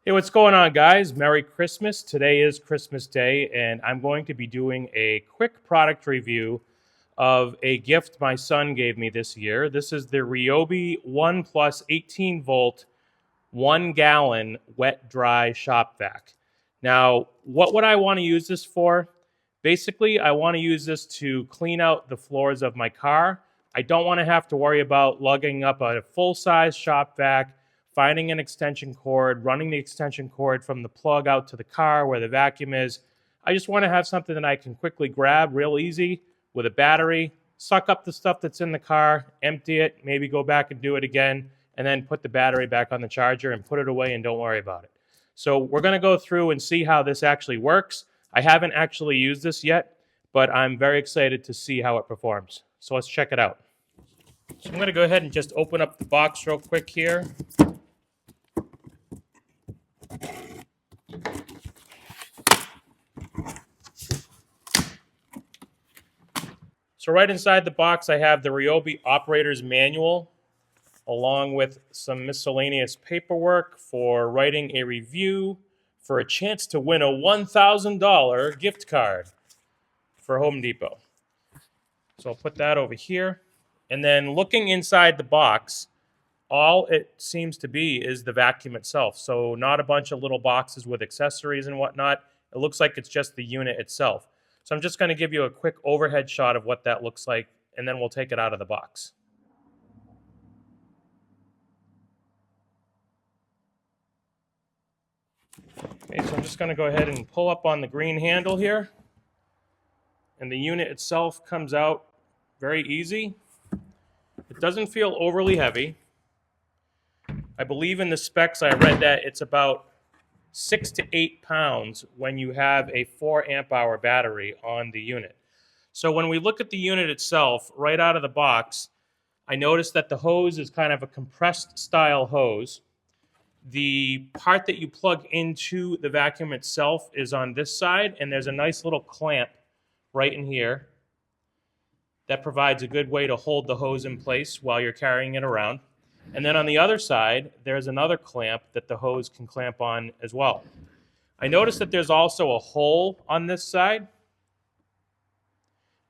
Hey, what's going on, guys? Merry Christmas. Today is Christmas Day, and I'm going to be doing a quick product review of a gift my son gave me this year. This is the Ryobi ONE Plus 18-volt, 1-gallon wet-dry shop vac. Now, what would I want to use this for? Basically, I want to use this to clean out the floors of my car. I don't want to have to worry about lugging up a full-size shop vac, finding an extension cord, running the extension cord from the plug out to the car where the vacuum is. I just want to have something that I can quickly grab real easy with a battery, suck up the stuff that's in the car, empty it, maybe go back and do it again, and then put the battery back on the charger and put it away and don't worry about it. So we're going to go through and see how this actually works. I haven't actually used this yet, but I'm very excited to see how it performs. So let's check it out. So I'm going to go ahead and just open up the box real quick here. So right inside the box, I have the Ryobi operator's manual, along with some miscellaneous paperwork for writing a review for a chance to win a $1,000 gift card for Home Depot. So I'll put that over here. And then looking inside the box, all it seems to be is the vacuum itself. So not a bunch of little boxes with accessories and whatnot. It looks like it's just the unit itself. So I'm just going to give you a quick overhead shot of what that looks like, and then we'll take it out of the box. Okay, so I'm just going to go ahead and pull up on the green handle here. And the unit itself comes out very easy. It doesn't feel overly heavy. I believe in the specs I read that it's about 6 to 8 pounds when you have a 4 amp hour battery on the unit. So when we look at the unit itself, right out of the box, I noticed that the hose is kind of a compressed style hose. The part that you plug into the vacuum itself is on this side, and there's a nice little clamp right in here that provides a good way to hold the hose in place while you're carrying it around. And then on the other side, there's another clamp that the hose can clamp on as well. I noticed that there's also a hole on this side.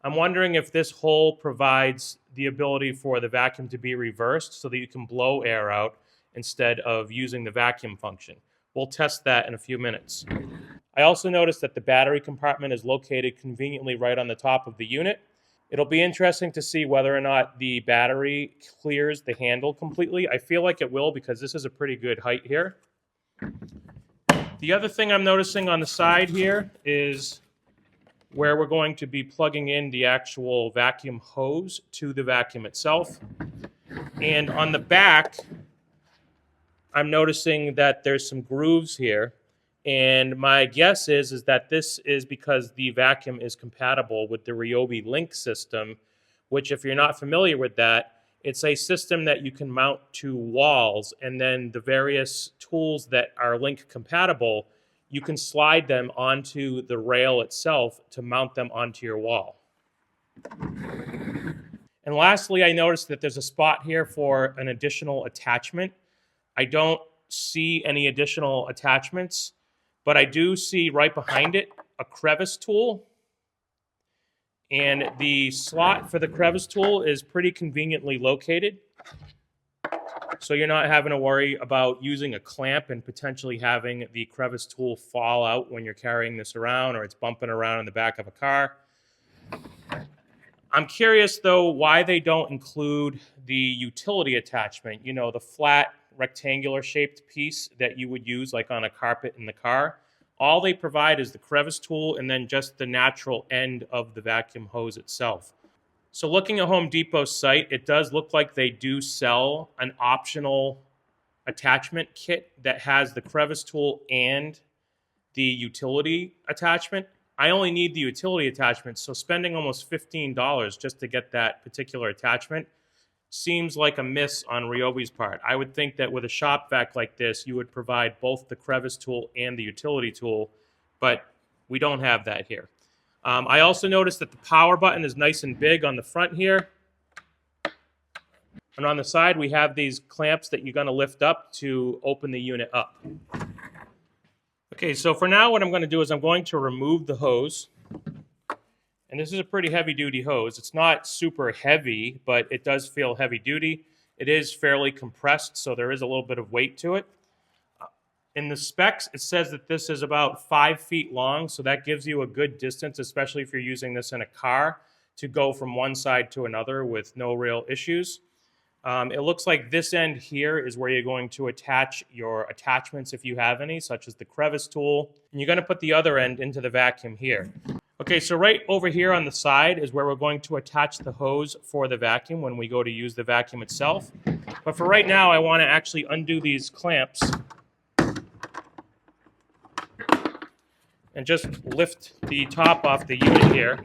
I'm wondering if this hole provides the ability for the vacuum to be reversed so that you can blow air out instead of using the vacuum function. We'll test that in a few minutes. I also noticed that the battery compartment is located conveniently right on the top of the unit. It'll be interesting to see whether or not the battery clears the handle completely. I feel like it will because this is a pretty good height here. The other thing I'm noticing on the side here is where we're going to be plugging in the actual vacuum hose to the vacuum itself. And on the back, I'm noticing that there's some grooves here. And my guess is that this is because the vacuum is compatible with the Ryobi Link system, which, if you're not familiar with that, it's a system that you can mount to walls, and then the various tools that are Link compatible, you can slide them onto the rail itself to mount them onto your wall. And lastly, I noticed that there's a spot here for an additional attachment. I don't see any additional attachments, but I do see right behind it a crevice tool. And the slot for the crevice tool is pretty conveniently located. So you're not having to worry about using a clamp and potentially having the crevice tool fall out when you're carrying this around or it's bumping around in the back of a car. I'm curious, though, why they don't include the utility attachment, you know, the flat rectangular shaped piece that you would use like on a carpet in the car. All they provide is the crevice tool and then just the natural end of the vacuum hose itself. So looking at Home Depot's site, it does look like they do sell an optional attachment kit that has the crevice tool and the utility attachment. I only need the utility attachment, so spending almost $15 just to get that particular attachment seems like a miss on Ryobi's part. I would think that with a shop vac like this, you would provide both the crevice tool and the utility tool, but we don't have that here. I also noticed that the power button is nice and big on the front here. And on the side, we have these clamps that you're going to lift up to open the unit up. Okay, so for now what I'm going to do is I'm going to remove the hose. And this is a pretty heavy duty hose. It's not super heavy, but it does feel heavy duty. It is fairly compressed, so there is a little bit of weight to it. In the specs, it says that this is about 5 feet long, so that gives you a good distance, especially if you're using this in a car, to go from one side to another with no real issues. It looks like this end here is where you're going to attach your attachments if you have any, such as the crevice tool. And you're going to put the other end into the vacuum here. Okay, so right over here on the side is where we're going to attach the hose for the vacuum when we go to use the vacuum itself. But for right now, I want to actually undo these clamps and just lift the top off the unit here.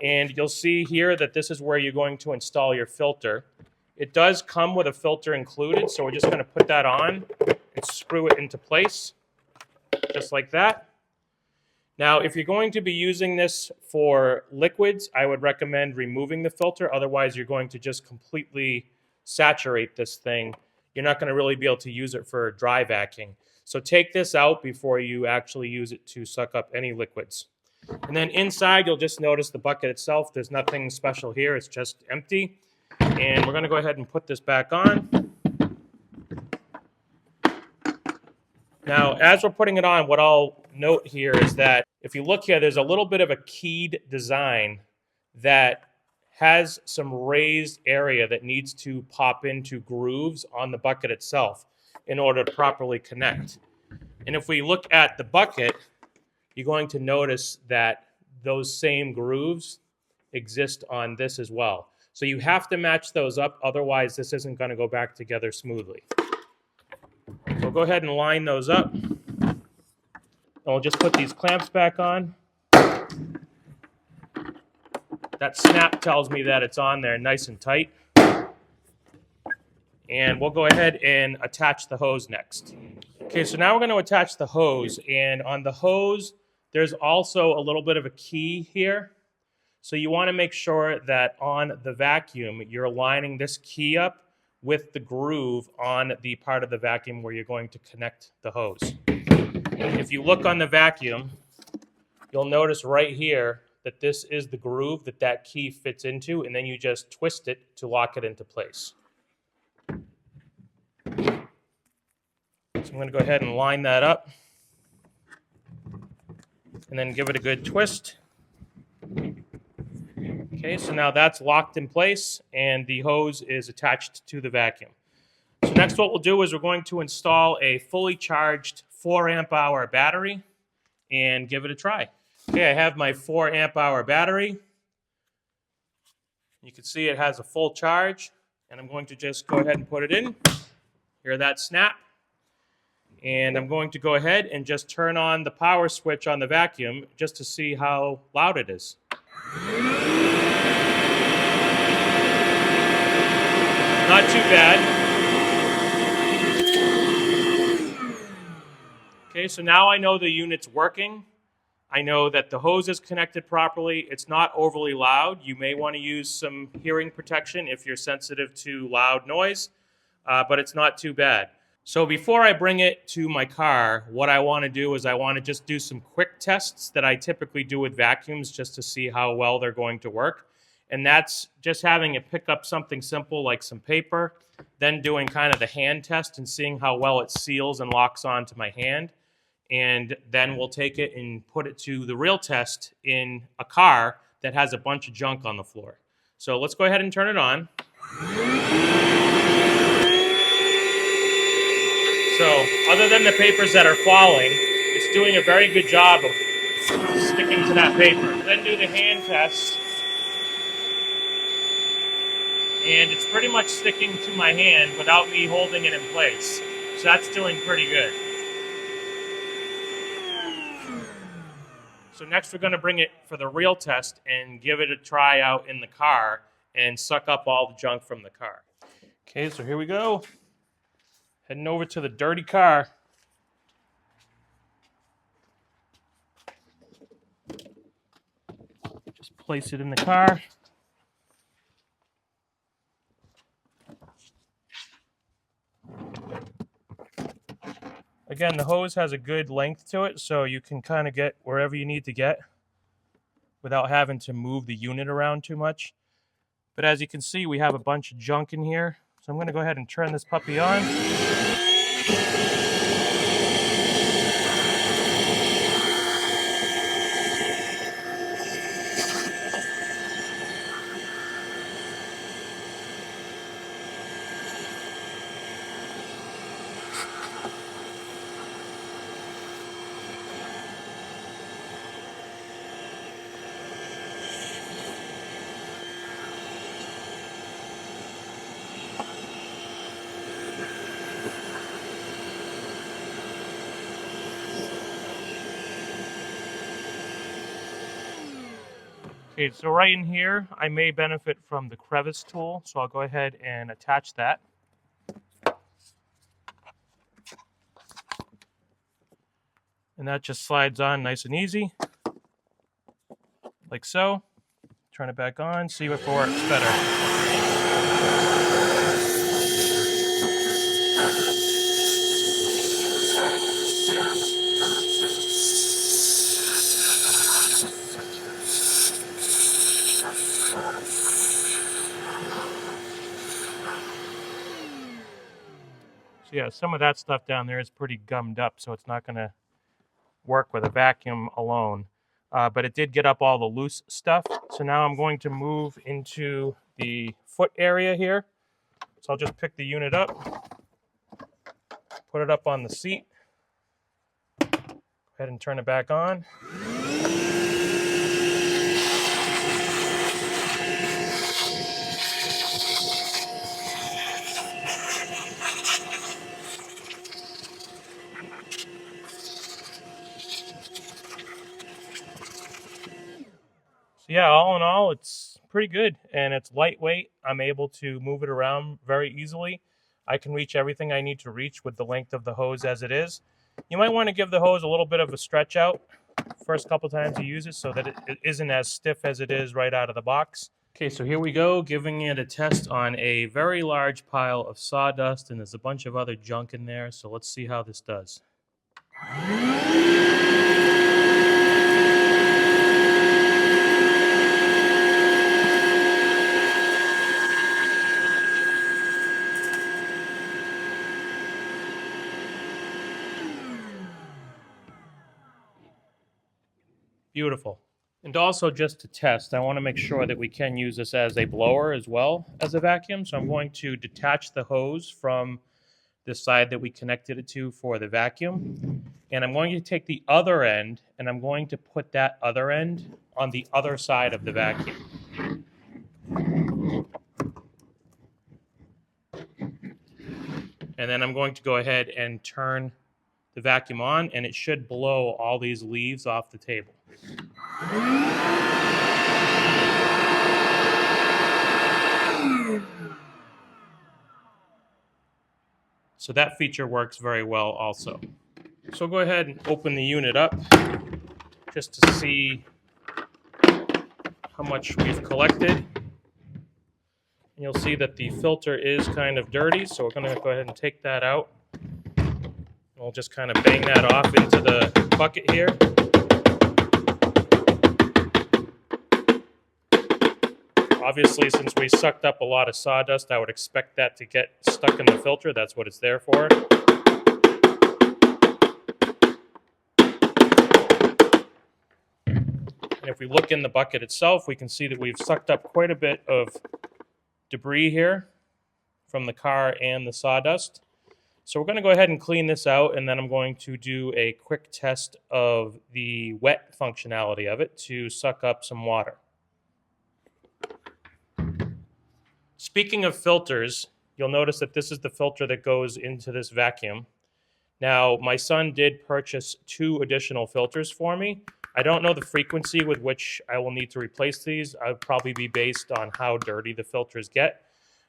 And you'll see here that this is where you're going to install your filter. It does come with a filter included, so we're just going to put that on and screw it into place, just like that. Now, if you're going to be using this for liquids, I would recommend removing the filter. Otherwise, you're going to just completely saturate this thing. You're not going to really be able to use it for dry vacuuming. So take this out before you actually use it to suck up any liquids. And then inside, you'll just notice the bucket itself. There's nothing special here. It's just empty. And we're going to go ahead and put this back on. Now, as we're putting it on, what I'll note here is that if you look here, there's a little bit of a keyed design that has some raised area that needs to pop into grooves on the bucket itself in order to properly connect. And if we look at the bucket, you're going to notice that those same grooves exist on this as well. So you have to match those up, otherwise this isn't going to go back together smoothly. So go ahead and line those up. And we'll just put these clamps back on. That snap tells me that it's on there nice and tight. And we'll go ahead and attach the hose next. Okay, so now we're going to attach the hose. And on the hose, there's also a little bit of a key here. So you want to make sure that on the vacuum, you're lining this key up with the groove on the part of the vacuum where you're going to connect the hose. If you look on the vacuum, you'll notice right here that this is the groove that that key fits into, and then you just twist it to lock it into place. So I'm going to go ahead and line that up and then give it a good twist. Okay, so now that's locked in place and the hose is attached to the vacuum. So next what we'll do is we're going to install a fully charged 4 amp hour battery and give it a try. Okay, I have my 4 amp hour battery. You can see it has a full charge, and I'm going to just go ahead and put it in. Hear that snap? And I'm going to go ahead and just turn on the power switch on the vacuum just to see how loud it is. Not too bad. Okay, so now I know the unit's working. I know that the hose is connected properly. It's not overly loud. You may want to use some hearing protection if you're sensitive to loud noise, but it's not too bad. So before I bring it to my car, what I want to do is I want to just do some quick tests that I typically do with vacuums just to see how well they're going to work. And that's just having it pick up something simple like some paper, then doing kind of the hand test and seeing how well it seals and locks onto my hand. And then we'll take it and put it to the real test in a car that has a bunch of junk on the floor. So let's go ahead and turn it on. So other than the papers that are falling, it's doing a very good job of sticking to that paper. Then do the hand test. And it's pretty much sticking to my hand without me holding it in place. So that's doing pretty good. So next we're going to bring it for the real test and give it a try out in the car and suck up all the junk from the car. Okay, so here we go. Heading over to the dirty car. Just place it in the car. Again, the hose has a good length to it, so you can kind of get wherever you need to get without having to move the unit around too much. But as you can see, we have a bunch of junk in here. So I'm going to go ahead and turn this puppy on. Okay, so right in here, I may benefit from the crevice tool, so I'll go ahead and attach that. And that just slides on nice and easy, like so. Turn it back on, see if it works better. So yeah, some of that stuff down there is pretty gummed up, so it's not going to work with a vacuum alone. But it did get up all the loose stuff. So now I'm going to move into the foot area here. So I'll just pick the unit up, put it up on the seat, go ahead and turn it back on. So yeah, all in all, it's pretty good, and it's lightweight. I'm able to move it around very easily. I can reach everything I need to reach with the length of the hose as it is. You might want to give the hose a little bit of a stretch out first couple times you use it so that it isn't as stiff as it is right out of the box. Okay, so here we go, giving it a test on a very large pile of sawdust, and there's a bunch of other junk in there, so let's see how this does. Beautiful. And also, just to test, I want to make sure that we can use this as a blower as well as a vacuum. So I'm going to detach the hose from the side that we connected it to for the vacuum. And I'm going to take the other end and I'm going to put that other end on the other side of the vacuum. And then I'm going to go ahead and turn the vacuum on, and it should blow all these leaves off the table. So that feature works very well also. So go ahead and open the unit up just to see how much we've collected. And you'll see that the filter is kind of dirty, so we're going to go ahead and take that out. We'll just kind of bang that off into the bucket here. Obviously, since we sucked up a lot of sawdust, I would expect that to get stuck in the filter. That's what it's there for. And if we look in the bucket itself, we can see that we've sucked up quite a bit of debris here from the car and the sawdust. So we're going to go ahead and clean this out, and then I'm going to do a quick test of the wet functionality of it to suck up some water. Speaking of filters, you'll notice that this is the filter that goes into this vacuum. Now, my son did purchase 2 additional filters for me. I don't know the frequency with which I will need to replace these. I'll probably be based on how dirty the filters get.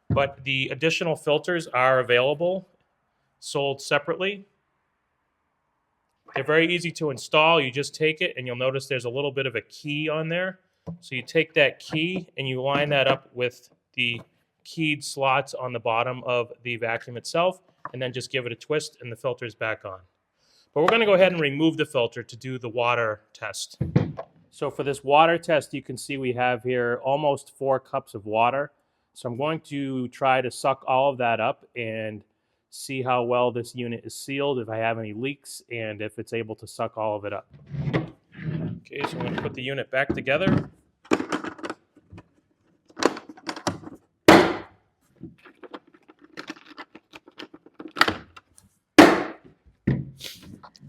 But the additional filters are available, sold separately. They're very easy to install. You just take it, and you'll notice there's a little bit of a key on there. So you take that key, and you line that up with the keyed slots on the bottom of the vacuum itself, and then just give it a twist, and the filter's back on. But we're going to go ahead and remove the filter to do the water test. So for this water test, you can see we have here almost 4 cups of water. So I'm going to try to suck all of that up and see how well this unit is sealed, if I have any leaks, and if it's able to suck all of it up. Okay, so I'm going to put the unit back together.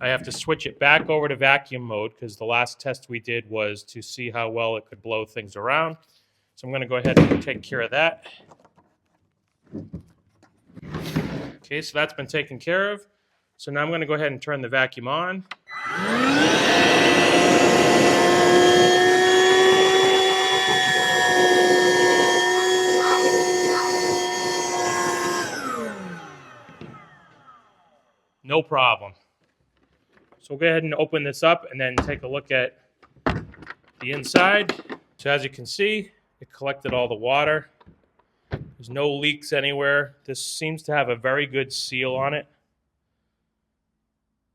I have to switch it back over to vacuum mode because the last test we did was to see how well it could blow things around. So I'm going to go ahead and take care of that. Okay, so that's been taken care of. So now I'm going to go ahead and turn the vacuum on. No problem. So we'll go ahead and open this up and then take a look at the inside. So as you can see, it collected all the water. There's no leaks anywhere. This seems to have a very good seal on it.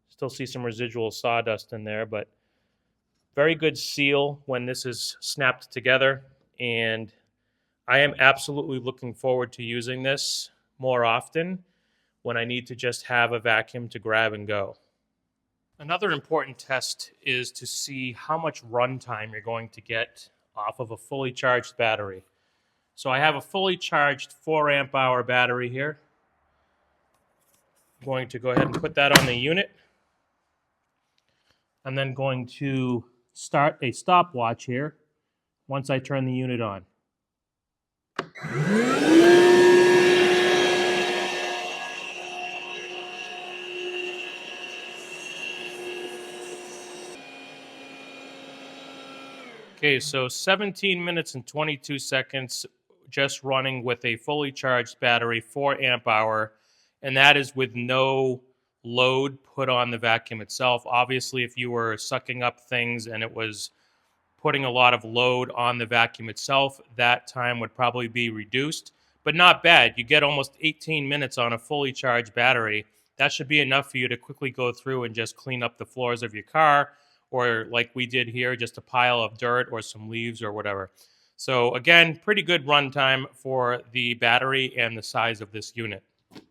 Still see some residual sawdust in there, but very good seal when this is snapped together. And I am absolutely looking forward to using this more often when I need to just have a vacuum to grab and go. Another important test is to see how much runtime you're going to get off of a fully charged battery. So I have a fully charged 4 amp hour battery here. I'm going to go ahead and put that on the unit. I'm then going to start a stopwatch here once I turn the unit on. Okay, so 17 minutes and 22 seconds just running with a fully charged battery, 4 amp hour, and that is with no load put on the vacuum itself. Obviously, if you were sucking up things and it was putting a lot of load on the vacuum itself, that time would probably be reduced, but not bad. You get almost 18 minutes on a fully charged battery. That should be enough for you to quickly go through and just clean up the floors of your car, or like we did here, just a pile of dirt or some leaves or whatever. So again, pretty good runtime for the battery and the size of this unit.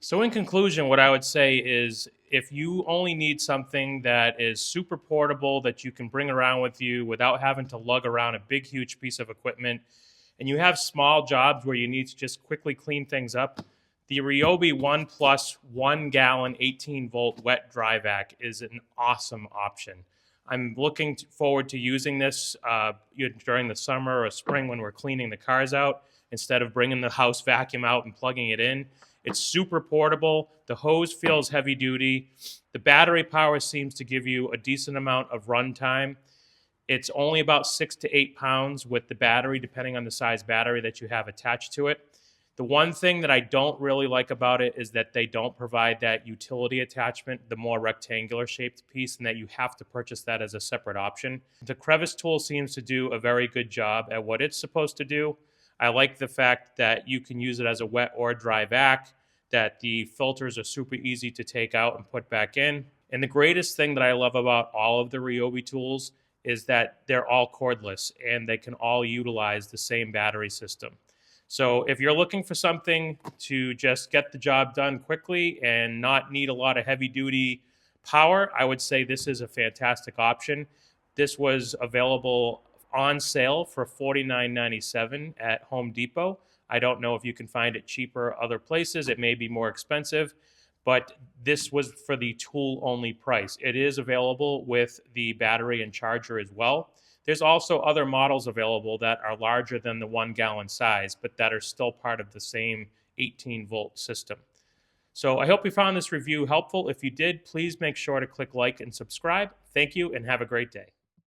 So in conclusion, what I would say is if you only need something that is super portable that you can bring around with you without having to lug around a big, huge piece of equipment, and you have small jobs where you need to just quickly clean things up, the Ryobi ONE Plus 1 gallon 18 volt wet dry vac is an awesome option. I'm looking forward to using this during the summer or spring when we're cleaning the cars out instead of bringing the house vacuum out and plugging it in. It's super portable. The hose feels heavy duty. The battery power seems to give you a decent amount of runtime. It's only about 6 to 8 pounds with the battery, depending on the size battery that you have attached to it. The one thing that I don't really like about it is that they don't provide that utility attachment, the more rectangular shaped piece, and that you have to purchase that as a separate option. The crevice tool seems to do a very good job at what it's supposed to do. I like the fact that you can use it as a wet or dry vac, that the filters are super easy to take out and put back in. And the greatest thing that I love about all of the Ryobi tools is that they're all cordless and they can all utilize the same battery system. So if you're looking for something to just get the job done quickly and not need a lot of heavy duty power, I would say this is a fantastic option. This was available on sale for $49.97 at Home Depot. I don't know if you can find it cheaper other places. It may be more expensive, but this was for the tool only price. It is available with the battery and charger as well. There's also other models available that are larger than the 1 gallon size, but that are still part of the same 18 volt system. So I hope you found this review helpful. If you did, please make sure to click like and subscribe. Thank you and have a great day.